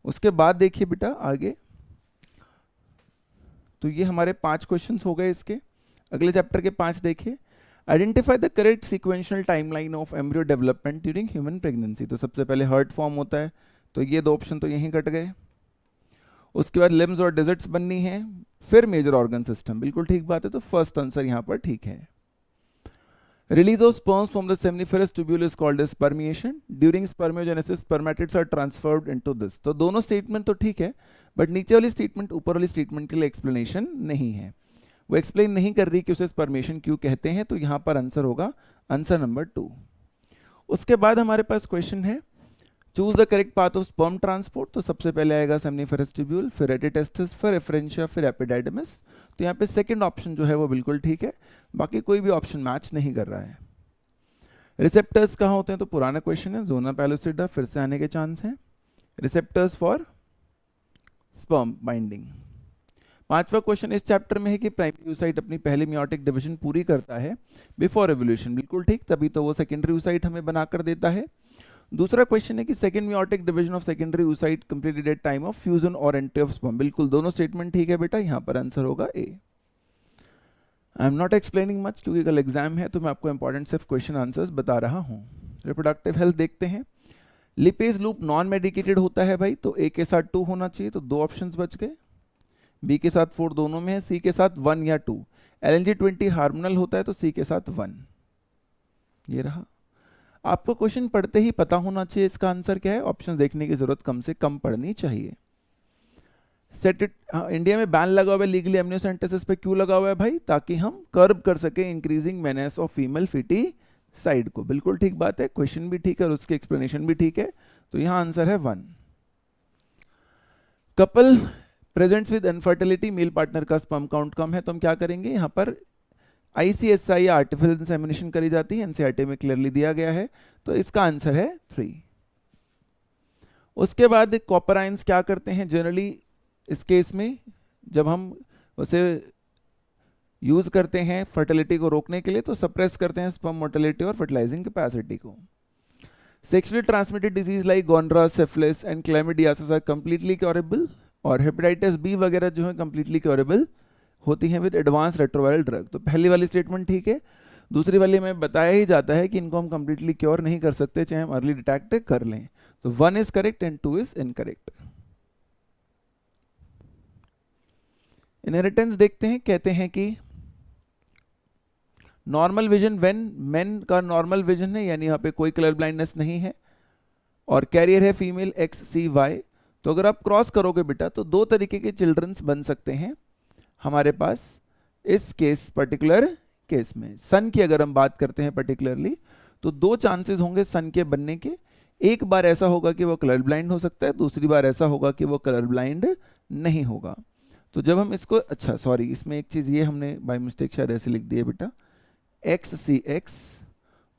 उसके बाद देखिए बेटा आगे, तो ये हमारे 5 क्वेश्चंस हो गए इसके। अगले चैप्टर के 5 देखिए। Identify the correct sequential timeline of embryo development during human pregnancy. तो सबसे पहले हर्ट फॉर्म होता है, तो ये 2 ऑप्शन तो यहीं कट गए। उसके बाद लिम्स और डिजिट्स बननी है, फिर मेजर ऑर्गन सिस्टम। बिल्कुल ठीक बात है, तो फर्स्ट आंसर यहाँ पर ठीक है। Release of sperms from the seminiferous tubule is called as spermiation. During spermiogenesis spermatids are transferred into this. तो दोनों स्टेटमेंट तो ठीक है, बट नीचे वाली स्टेटमेंट ऊपर वाली स्टेटमेंट के लिए एक्सप्लेनेशन नहीं है। वो एक्सप्लेन नहीं कर रही कि उसे स्पर्मेशन क्यों कहते हैं। तो यहाँ पर आंसर होगा आंसर नंबर 2। उसके बाद हमारे पास क्वेश्चन है choose the correct path of sperm transport. तो सबसे पहले आएगा सेमिनिफेरस ट्यूब्यूल, फिर एपिटेस्टिस, फिर एफरेंशिया, फिर एपिडाइडमिस। तो यहाँ पे सेकंड ऑप्शन जो है वो बिल्कुल ठीक है, बाकी कोई भी ऑप्शन मैच नहीं कर रहा है। रिसेप्टर्स कहाँ होते हैं, तो पुराना क्वेश्चन है, जोना पैलोसिडा फिर से आने के चांस हैं। Receptors for sperm binding. 5वां क्वेश्चन इस चैप्टर में है कि प्राइमरी oocyte अपनी पहली मियोटिक डिवीजन पूरी करता है बिफोर एवोल्यूशन। बिल्कुल ठीक, तभी तो वो सेकेंडरी oocyte हमें बनाकर देता है। दूसरा क्वेश्चन है कि second meiotic division of secondary oocyte completed at time of fusion और एंट्री ऑफ स्पर्म। बिल्कुल दोनों स्टेटमेंट ठीक है बेटा, यहाँ पर आंसर होगा A. I am not explaining much क्योंकि कल एग्जाम है, तो मैं आपको इंपॉर्टेंट सिर्फ क्वेश्चन आंसर्स बता रहा हूँ। रिप्रोडक्टिव हेल्थ देखते हैं। लिपेज लूप नॉन मेडिकेटेड होता है भाई, तो ए के साथ 2 होना चाहिए, तो 2 ऑप्शन बच गए। बी के साथ 4 दोनों में है, सी के साथ 1 या 2। LNG20 हार्मोनल होता है, तो सी के साथ 1। ये रहा। आपको क्वेश्चन पढ़ते ही पता होना चाहिए इसका आंसर क्या है, ऑप्शन देखने की जरूरत कम से कम पड़नी चाहिए। इंडिया में बैन लगा हुआ है लीगली एमनियोसेंटेसिस पे, क्यों लगा हुआ है भाई, ताकि हम कर्ब कर सके increasing menace of female foeticide को। बिल्कुल ठीक बात है, क्वेश्चन भी ठीक है और उसकी एक्सप्लेनेशन भी ठीक है। तो यहाँ आंसर है 1। Couple presents with infertility, male partner का स्पर्म काउंट कम है, तो हम क्या करेंगे, यहाँ पर ICSI या आर्टिफिशियल इंसेमिनेशन करी जाती है, एनसीईआरटी में क्लियरली दिया गया है। तो इसका आंसर है 3। उसके बाद कॉपर आयंस क्या करते हैं जनरली इस केस में, जब हम उसे यूज करते हैं फर्टिलिटी को रोकने के लिए, तो सप्रेस करते हैं स्पर्म मोटिलिटी और फर्टिलाइजिंग कैपेसिटी को। Sexually transmitted disease like gonorrhoea, syphilis and chlamydiasis are completely curable, और हेपेटाइटिस बी वगैरह जो है कंप्लीटली क्योरेबल होती हैं विद एडवांस रेट्रोवायरल ड्रग। तो पहली वाली स्टेटमेंट ठीक है, दूसरी वाली में बताया ही जाता है कि इनको हम कंप्लीटली क्योर नहीं कर सकते, चाहे हम अर्ली डिटेक्ट कर लें। तो 1 is correct and 2 is incorrect. Inheritance देखते हैं, कहते हैं कि नॉर्मल विजन व्हेन मेन का नॉर्मल विजन है, यानी यहाँ पे कोई कलर ब्लाइंडनेस नहीं है, और कैरियर है फीमेल XCY, तो अगर आप क्रॉस करोगे बेटा तो दो तरीके के चिल्ड्रंस बन सकते हैं हमारे पास इस केस पर्टिकुलर केस में। सन की अगर हम बात करते हैं पर्टिकुलरली तो दो चांसेस होंगे सन के बनने के। एक बार ऐसा होगा कि वो कलर ब्लाइंड हो सकता है, दूसरी बार ऐसा होगा कि वो कलर ब्लाइंड नहीं होगा। तो जब हम इसको, अच्छा सॉरी, इसमें एक चीज़ ये हमने बाय मिस्टेक शायद ऐसे लिख दिया बेटा, एक्स सी एक्स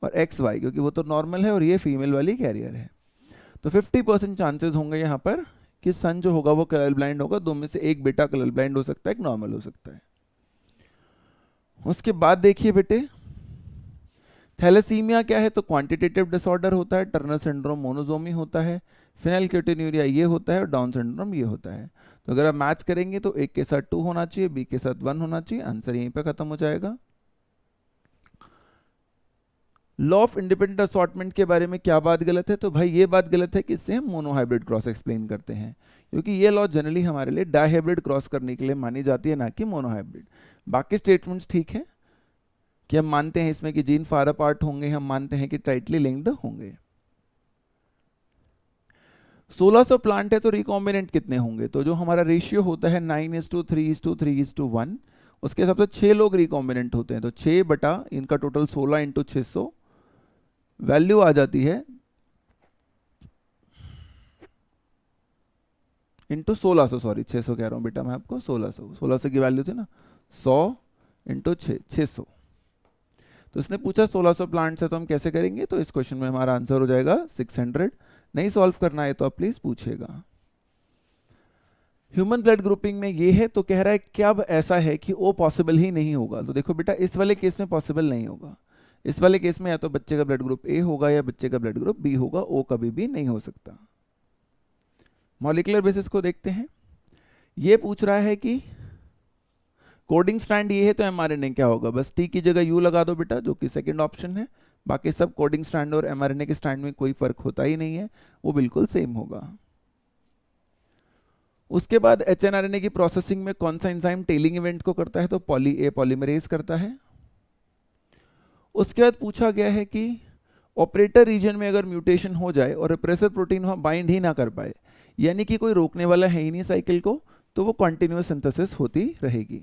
और एक्स वाई, क्योंकि वो तो नॉर्मल है और ये फीमेल वाली कैरियर है। तो 50% चांसेस होंगे यहाँ पर कि सन जो होगा वो कलर ब्लाइंड होगा। दो में से एक बेटा कलर ब्लाइंड हो सकता है, एक नॉर्मल हो सकता है। उसके बाद देखिए बेटे, थैलेसीमिया क्या है? तो क्वांटिटेटिव डिसऑर्डर होता है, टर्नर सिंड्रोम मोनोजोमी होता है, फिनाइलकेटोन्यूरिया ये होता है और डाउन सिंड्रोम ये होता है। तो अगर आप मैच करेंगे तो एक के साथ 2 होना चाहिए, बी के साथ 1 होना चाहिए, आंसर यहीं पे खत्म हो जाएगा। लॉ ऑफ इंडिपेंडेंट असॉर्टमेंट के बारे में क्या बात गलत है? तो भाई ये बात गलत है कि इससे हम मोनोहाइब्रिड क्रॉस एक्सप्लेन करते हैं, क्योंकि ये लॉ जनरली हमारे लिए डाइहाइब्रिड क्रॉस करने के लिए मानी जाती है, ना कि मोनोहाइब्रिड। बाकी स्टेटमेंट्स ठीक है कि हम मानते हैं इसमें कि जीन फार अपार्ट होंगे, हम मानते हैं कि टाइटली लिंक्ड होंगे। 1600 प्लांट है तो रिकॉम्बिनेंट कितने होंगे? तो जो हमारा रेशियो होता है 9:3:3:1, उसके हिसाब से 6 लोग रिकॉम्बिनेंट होते हैं। तो 6 बटा इनका टोटल 16 इंटू 600 वैल्यू आ जाती है इंटू 1600, सॉरी 600 कह रहा हूँ बेटा मैं आपको, 1600 की वैल्यू थी ना, 100 इंटू 600। तो इसने पूछा 1600 प्लांट्स है तो हम कैसे करेंगे? तो इस क्वेश्चन में हमारा आंसर हो जाएगा 600। नहीं सॉल्व करना है तो आप प्लीज पूछिएगा। ह्यूमन ब्लड ग्रुपिंग में ये है, तो कह रहा है क्या अब ऐसा है कि ओ पॉसिबल ही नहीं होगा? तो देखो बेटा, इस वाले केस में पॉसिबल नहीं होगा। इस वाले केस में या तो बच्चे का ब्लड ग्रुप ए होगा या बच्चे का ब्लड ग्रुप बी होगा, ओ कभी भी नहीं हो सकता। मॉलिक्यूलर बेसिस को देखते हैं। ये पूछ रहा है कि कोडिंग स्ट्रैंड ये है तो एमआरएनए क्या होगा? बस टी की जगह यू लगा दो बेटा, जो कि सेकंड ऑप्शन है। बाकी सब कोडिंग स्ट्रैंड और एमआरएनए के स्ट्रैंड में कोई फर्क होता ही नहीं है, वो बिल्कुल सेम होगा। उसके बाद एचएनआरएनए की प्रोसेसिंग में कौन सा एंजाइम टेलिंग इवेंट को करता है? तो पॉली ए पॉलीमरेज करता है। उसके बाद पूछा गया है कि ऑपरेटर रीजन में अगर म्यूटेशन हो जाए और रिप्रेसर प्रोटीन वहां बाइंड ही ना कर पाए, यानी कि कोई रोकने वाला है ही नहीं साइकिल को, तो वो कंटिन्यूअस सिंथेसिस होती रहेगी।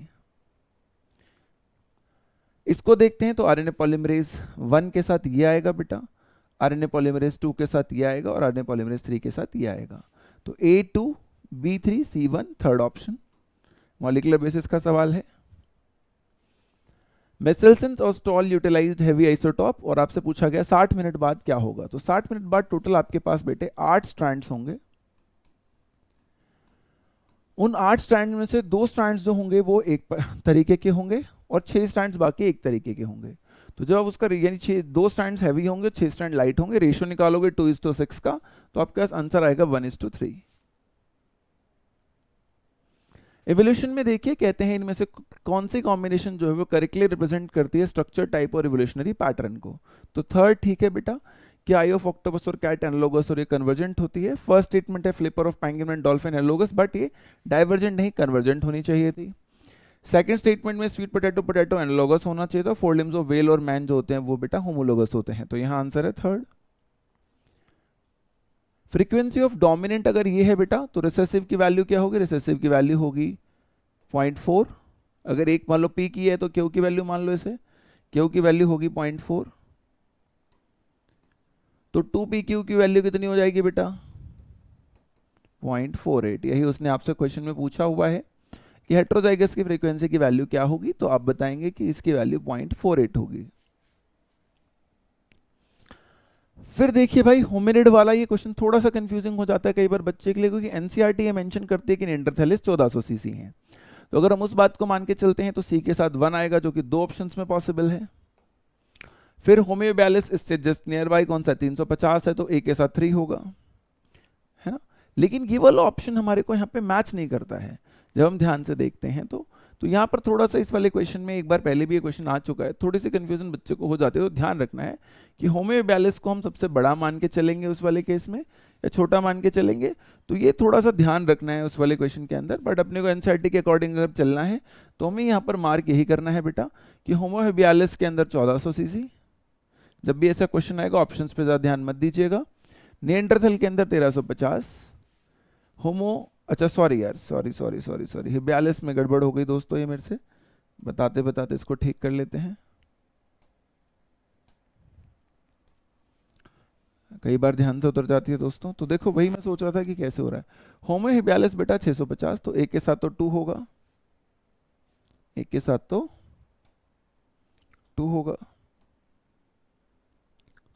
इसको देखते हैं तो आरएनए पॉलीमरेज 1 के साथ ये आएगा बेटा, आरएनए पॉलीमरेज 2 के साथ ये आएगा और आरएनए पॉलीमरेज 3 के साथ ये आएगा। तो A2 B3 C1 third option molecular basis का सवाल है। मेसेल्सन और स्टॉल यूटिलाइज्ड हेवी आइसोटॉप, और आपसे पूछा गया 60 मिनट बाद क्या होगा? तो 60 मिनट बाद टोटल आपके पास बेटे 8 स्ट्रैंड्स होंगे। उन 8 स्ट्रैंड में से 2 स्ट्रैंड्स जो होंगे वो एक तरीके के होंगे और 6 स्ट्रैंड्स बाकी एक तरीके के होंगे। तो जब आप उसका यानी 2 स्ट्रैंड्स हैवी होंगे, 6 स्ट्रैंड लाइट होंगे, रेशियो निकालोगे 2:6 का, तो आपके पास आंसर आएगा 1:3। एवोल्यूशन में देखिए कहते हैं इनमें से कौन सी कॉम्बिनेशन जो है वो करेक्टली रिप्रेजेंट करती है स्ट्रक्चर टाइप और इवोल्यूशनरी पैटर्न को? तो थर्ड ठीक है बेटा कि आई ऑफ ऑक्टोपस और कैट एनालोगस और ये कन्वर्जेंट होती है। फर्स्ट स्टेटमेंट है flipper of penguin and dolphin analogous, but ये डाइवर्जेंट नहीं कन्वर्जेंट होनी चाहिए थी। सेकंड स्टेटमेंट में स्वीट पोटैटो एनालोगस होना चाहिए था। 4 लिम्स ऑफ व्हेल और मैन जो होते हैं वो बेटा होमोलोगस होते हैं, तो यहाँ आंसर है थर्ड। फ्रीक्वेंसी ऑफ डोमिनेंट अगर ये है बेटा तो रिसेसिव की वैल्यू क्या होगी? रिसेसिव की वैल्यू होगी 0.4। अगर एक मान लो पी की है तो क्यू की वैल्यू मान लो इसे, क्यू की वैल्यू होगी 0.4, तो 2pq की वैल्यू कितनी हो जाएगी बेटा? 0.48। यही उसने आपसे क्वेश्चन में पूछा हुआ है कि हेट्रोजाइगस की फ्रीक्वेंसी की वैल्यू क्या होगी, तो आप बताएंगे कि इसकी वैल्यू 0.48 होगी। फिर देखिए भाई होमिनिड वाला ये क्वेश्चन थोड़ा सा कंफ्यूजिंग हो जाता है कई बार बच्चे के लिए, क्योंकि एनसीईआरटी ये मेंशन करती है कि निएंडरथैलिस 1400 सीसी हैं। तो अगर हम उस बात को मान के चलते हैं तो सी के साथ 1 आएगा, जो कि 2 ऑप्शंस में पॉसिबल है। फिर होम्योबैलिस इससे जस्ट नियर बाई कौन सा 350 है, तो ए के साथ 3 होगा, है ना। लेकिन ये वाला ऑप्शन हमारे को यहाँ पे मैच नहीं करता है जब हम ध्यान से देखते हैं। तो यहाँ पर थोड़ा सा इस वाले क्वेश्चन में एक बार पहले भी ये क्वेश्चन आ चुका है, थोड़ी सी कंफ्यूजन बच्चे को हो जाती है। तो ध्यान रखना है कि होम्योबैलिस को हम सबसे बड़ा मान के चलेंगे उस वाले केस में या छोटा मान के चलेंगे, तो ये थोड़ा सा ध्यान रखना है उस वाले क्वेश्चन के अंदर। बट अपने को एनसीईआरटी के अकॉर्डिंग अगर चलना है तो हमें यहाँ पर मार्क यही करना है बेटा कि होम्योबैलिस के अंदर 1400 सीसी। जब भी ऐसा क्वेश्चन आएगा ऑप्शंस पे ज़्यादा ध्यान मत दीजिएगा। निएंडरथल के अंदर 1350, होमो, अच्छा सॉरी यार, सॉरी सॉरी सॉरी सॉरी, 42 में गड़बड़ हो गई दोस्तों, ये मेरे से बताते बताते इसको ठीक कर लेते हैं। कई बार ध्यान से उतर जाती है दोस्तों। तो देखो भाई, मैं सोच रहा था कि कैसे हो रहा है। होमो हिबियालिस बेटा 650, तो एक के साथ तो 2 होगा, एक के साथ तो 2 होगा,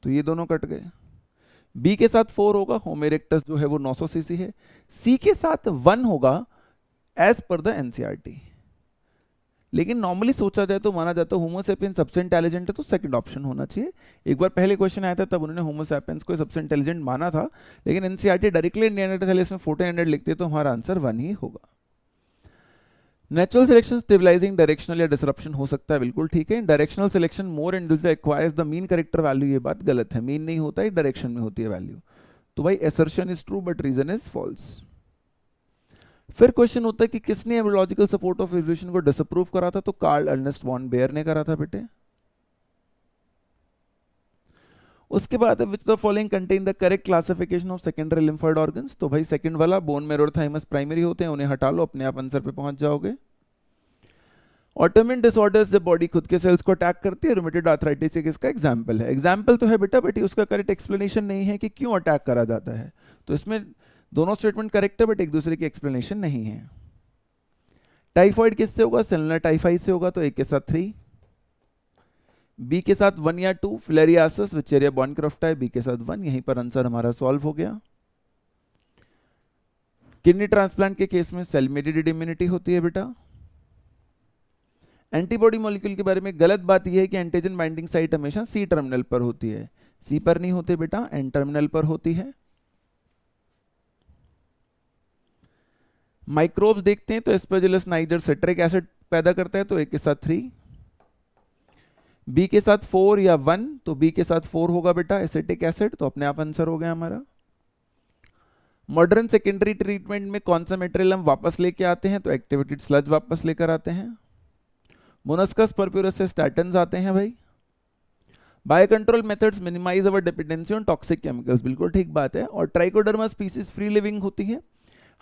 तो ये दोनों कट गए। बी के साथ 4 होगा, होमो इरेक्टस जो है वो 900 सीसी है। सी के साथ 1 होगा एज पर द एनसीईआरटी। लेकिन नॉर्मली सोचा जाए तो माना जाता है होमो सैपियंस सबसे इंटेलिजेंट है, तो सेकंड ऑप्शन होना चाहिए। एक बार पहले क्वेश्चन आया था तब उन्होंने होमो सैपियंस को सबसे इंटेलिजेंट माना था, लेकिन एनसीईआरटी डायरेक्टली नियरेंथालस में 1400 लिखते तो हमारा आंसर 1 ही होगा। नेचुरल सिलेक्शन स्टेबलाइजिंग डायरेक्शनल या डिसरप्शन हो सकता है, बिल्कुल ठीक है। Directional selection more individual acquires the mean character value, ये बात गलत है, मीन नहीं होता है, डायरेक्शन में होती है वैल्यू। तो भाई assertion is true but reason is false. फिर क्वेश्चन होता है कि किसने एवोलॉजिकल सपोर्ट ऑफ इवोल्यूशन को डिसअप्रूव करा था, तो कार्ल अर्नेस्ट वॉन बेयर ने करा था बेटे। उसके बाद which the following contain the correct classification of secondary lymphoid organs, तो भाई सेकंड वाला बोन मैरो और थाइमस प्राइमरी होते हैं, उन्हें हटा लो, अपने आप आंसर पे पहुंच जाओगे। ऑटोइम्यून डिसऑर्डर्स जब बॉडी खुद के सेल्स को अटैक करती है, रूमेटॉइड आर्थराइटिस एक इसका एग्जांपल है। एग्जांपल तो है बेटा, बट उसका करेक्ट एक्सप्लेनेशन नहीं है कि क्यों अटैक करा जाता है। तो इसमें दोनों स्टेटमेंट करेक्ट है, बट एक दूसरे की एक्सप्लेनेशन नहीं है। टाइफॉइड किससे होगा, सेलुलर टाइफाइड से होगा, तो एक के साथ 3। बी के साथ 1 या 2, फिलेरियासिस विचेरिया बॉर्नक्रॉफ्ट है, बी के साथ 1, यहीं पर आंसर हमारा सॉल्व हो गया। किडनी ट्रांसप्लांट के केस में सेल मेडिएटेड इम्यूनिटी होती है बेटा। एंटीबॉडी मॉलिक्यूल के बारे में गलत बात यह है कि एंटीजन बाइंडिंग साइट हमेशा सी टर्मिनल पर होती है, सी पर नहीं होती बेटा, एन टर्मिनल पर होती है। माइक्रोब्स देखते हैं तो एस्परजिलस नाइजर सिट्रिक एसिड पैदा करता है, तो एक के साथ 3। बी के साथ 4 या 1, तो बी के साथ 4 होगा बेटा, एसिटिक एसिड, तो अपने आप आंसर हो गया हमारा। मॉडर्न सेकेंडरी ट्रीटमेंट में कौन सा मटेरियल हम वापस लेके आते हैं, तो एक्टिवेटेड स्लज वापस लेकर आते हैं। मोनस्कस परप्यूरस से स्टैटिन्स आते हैं भाई। Bio control methods minimise our dependency on toxic chemicals, बिल्कुल ठीक बात है। और ट्राइकोडर्मा स्पीसीज फ्री लिविंग होती है,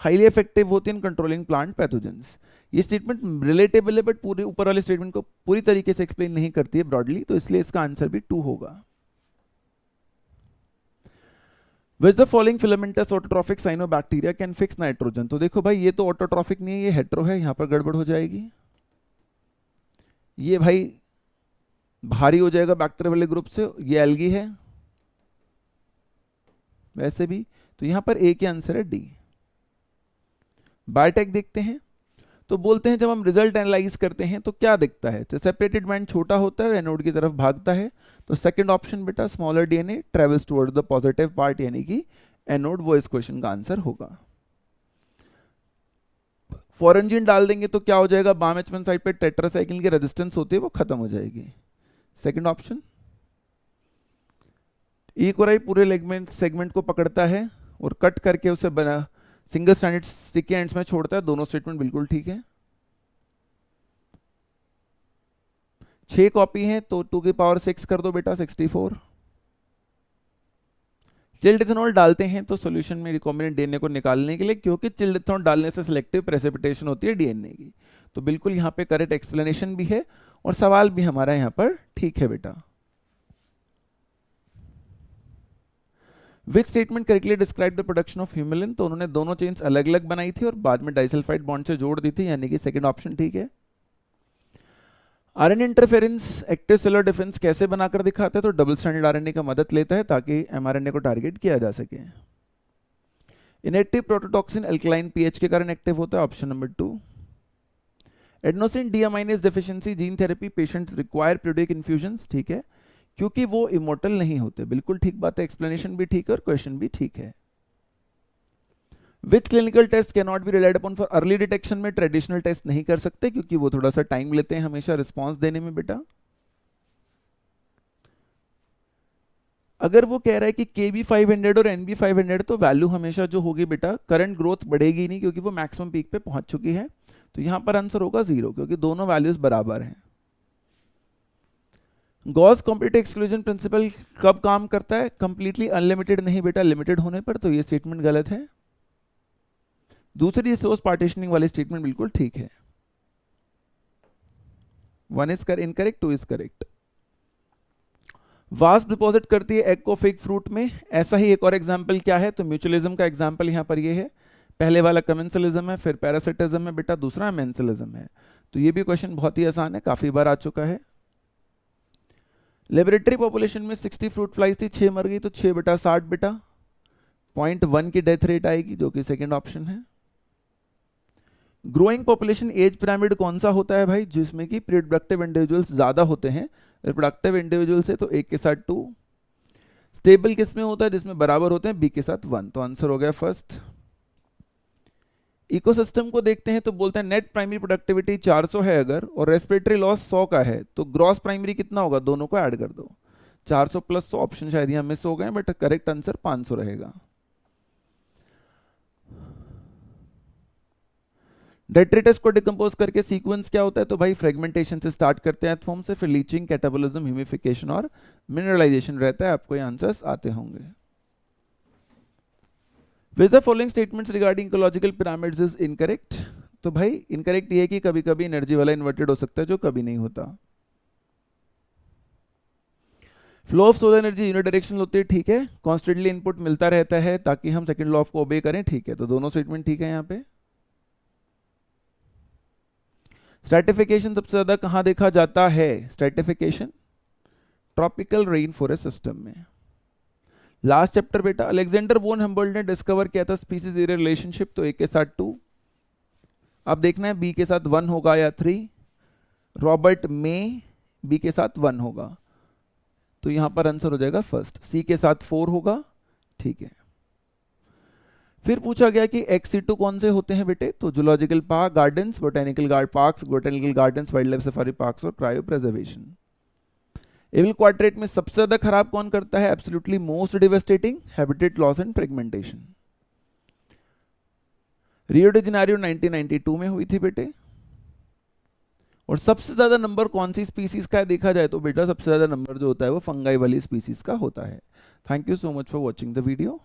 हाईली इफेक्टिव होती है इन कंट्रोलिंग प्लांट पैथोजेंस। ये स्टेटमेंट रिलेटेबल है, बट पूरे ऊपर वाले स्टेटमेंट को पूरी तरीके से एक्सप्लेन नहीं करती है ब्रॉडली, तो इसलिए इसका आंसर भी 2 होगा। Which the following filamentous autotrophic cyanobacteria can fix nitrogen, तो देखो भाई ये तो ऑटोट्रॉफिक नहीं है, ये हेट्रो है, यहां पर गड़बड़ हो जाएगी। ये भाई भारी हो जाएगा बैक्टीरिया वाले ग्रुप से, ये एल्गी है वैसे भी, तो यहां पर ए के आंसर है डी। बायोटेक देखते हैं, तो बोलते हैं जब हम रिजल्ट एनालाइज करते हैं तो क्या दिखता है, तो सेपरेटेड बैंड छोटा होता है, एनोड की तरफ भागता है, तो सेकंड ऑप्शन बेटा smaller DNA travels towards the positive part, यानी कि एनोड, वो इस क्वेश्चन का आंसर होगा। फॉरेंजिन डाल देंगे तो क्या हो जाएगा, बाम H1 साइड पे टेट्रासाइक्लिन की रेजिस्टेंस होती है वो खत्म हो जाएगी, सेकंड ऑप्शन। ई कोराई पूरे सेगमेंट को पकड़ता है और कट करके उसे बना सिंगल स्ट्रैंडेड स्टिकी एंड्स में छोड़ता है, दोनों स्टेटमेंट बिल्कुल ठीक है। 6 कॉपी है तो 2 की पावर 6 कर दो बेटा, 64। चिल्ड इथेनॉल डालते हैं तो सॉल्यूशन में रिकॉम्बिनेंट डीएनए को निकालने के लिए, क्योंकि चिल्ड इथेनॉल डालने से सिलेक्टिव प्रेसिपिटेशन होती है डीएनए की, तो बिल्कुल यहाँ पे करेक्ट एक्सप्लेनेशन भी है और सवाल भी हमारा यहाँ पर ठीक है बेटा। Which statement correctly describe the production of Humulin, तो उन्होंने दोनों चेन्स अलग अलग बनाई थी और बाद में डाइसल्फाइड बॉन्ड से जोड़ दी थी, यानी कि सेकंड ऑप्शन ठीक है। RNA interference active cellular defence कैसे बनाकर दिखाता है, तो डबल स्ट्रैंडेड आरएनए का मदद लेता है ताकि एमआरएनए को टारगेट किया जा सके। इनएक्टिव प्रोटोटॉक्सिन अल्कलाइन पीएच के कारण एक्टिव होता है, option number 2। Adenosine deaminase deficiency gene therapy patients require periodic infusions, ठीक है, क्योंकि वो इमोर्टल नहीं होते, बिल्कुल ठीक बात है, एक्सप्लेनेशन भी ठीक है और क्वेश्चन भी ठीक है। Which clinical test can not be relied upon for early detection, में ट्रेडिशनल टेस्ट नहीं कर सकते क्योंकि वो थोड़ा सा टाइम लेते हैं हमेशा रिस्पॉन्स देने में बेटा। अगर वो कह रहा है कि KB500 और NB500, तो वैल्यू हमेशा जो होगी बेटा करंट ग्रोथ बढ़ेगी नहीं, क्योंकि वो मैक्सिमम पीक पे पहुंच चुकी है, तो यहां पर आंसर होगा 0, क्योंकि दोनों वैल्यूज बराबर हैं। गॉस कॉम्पिटिटिव एक्सक्लूजन प्रिंसिपल कब काम करता है, कंप्लीटली अनलिमिटेड नहीं बेटा, लिमिटेड होने पर, तो ये स्टेटमेंट गलत है। दूसरी रिसोर्स पार्टीशनिंग वाली स्टेटमेंट बिल्कुल ठीक है। 1 is incorrect, 2 is correct. Wasp deposit करती है एग को फिग फ्रूट में, ऐसा ही एक और एग्जाम्पल क्या है, तो म्यूचुअलिज्म का एग्जाम्पल यहां पर ये है। पहले वाला कमेंसलिज्म है, फिर पैरासिटिज्म है बेटा, दूसरा मेंसलिज्म है। तो ये भी क्वेश्चन बहुत ही आसान है, काफी बार आ चुका है। लेबोरेटरी पॉपुलेशन में 60 फ्रूट फ्लाइज थी, 6 मर गई, तो 6 बेटा 60 बेटा, 0.1 की डेथ रेट आएगी, जो कि सेकेंड ऑप्शन है। ग्रोइंग पॉपुलेशन एज पिरामिड कौन सा होता है भाई, जिसमें कि प्रोडक्टिव इंडिविजुअल्स ज्यादा होते हैं, रिप्रोडक्टिव इंडिविजुअल से तो 1 के साथ 2। स्टेबल किस में होता है, जिसमें बराबर होते हैं, बी के साथ 1। तो आंसर हो गया फर्स्ट। इकोसिस्टम को देखते हैं तो बोलते हैं नेट प्राइमरी प्रोडक्टिविटी 400 है अगर, और रेस्पिरेटरी लॉस 100 का है, तो ग्रॉस प्राइमरी कितना होगा, दोनों को ऐड कर दो। 400 प्लस 100 ऑप्शन शायद यहाँ मिस हो गए, बट करेक्ट आंसर 500 रहेगा। डेट्रिटस को डिकम्पोज करके सीक्वेंस क्या होता है, तो भाई फ्रेगमेंटेशन से स्टार्ट करते हैं फॉर्म से, फिर लीचिंग, कैटाबोलिज्म, ह्यूमिफिकेशन और मिनरलाइजेशन रहता है। आपको ये आंसर्स आते होंगे। Which the following statements regarding ecological pyramids is incorrect. तो भाई इनकरेक्ट ये है कि कभी कभी एनर्जी वाला इन्वर्टेड हो सकता है, जो कभी नहीं होता। Flow of solar energy unidirectional होती है, ठीक है। कॉन्स्टेंटली इनपुट मिलता रहता है ताकि हम सेकंड लॉ ऑफ को ओबे करें, ठीक है। तो दोनों स्टेटमेंट ठीक है यहाँ पे। स्ट्रैटिफिकेशन सबसे ज्यादा कहां देखा जाता है, stratification tropical rain forest system में। लास्ट चैप्टर बेटा, अलेक्जेंडर वोन हम्बोल्ट ने डिस्कवर किया था स्पीसीज एरिया रिलेशनशिप, तो 1 के साथ 2। अब देखना है बी के साथ 1 होगा या 3। रॉबर्ट में बी के साथ 1 होगा, तो यहां पर आंसर हो जाएगा फर्स्ट। सी के साथ 4 होगा, ठीक है। फिर पूछा गया कि एक्स2 कौन से होते हैं बेटे, तो zoological park, gardens, botanical gardens, wild life safari parks और क्रायो प्रिजर्वेशन। एविल क्वाड्रेट में सबसे ज्यादा खराब कौन करता है, absolutely most devastating, habitat loss and fragmentation. Rio de Janeiro 1992 में हुई थी बेटे। और सबसे ज्यादा नंबर कौन सी स्पीसीज का है देखा जाए तो बेटा सबसे ज्यादा नंबर जो होता है वो फंगाई वाली स्पीसीज का होता है। Thank you so much for watching the video.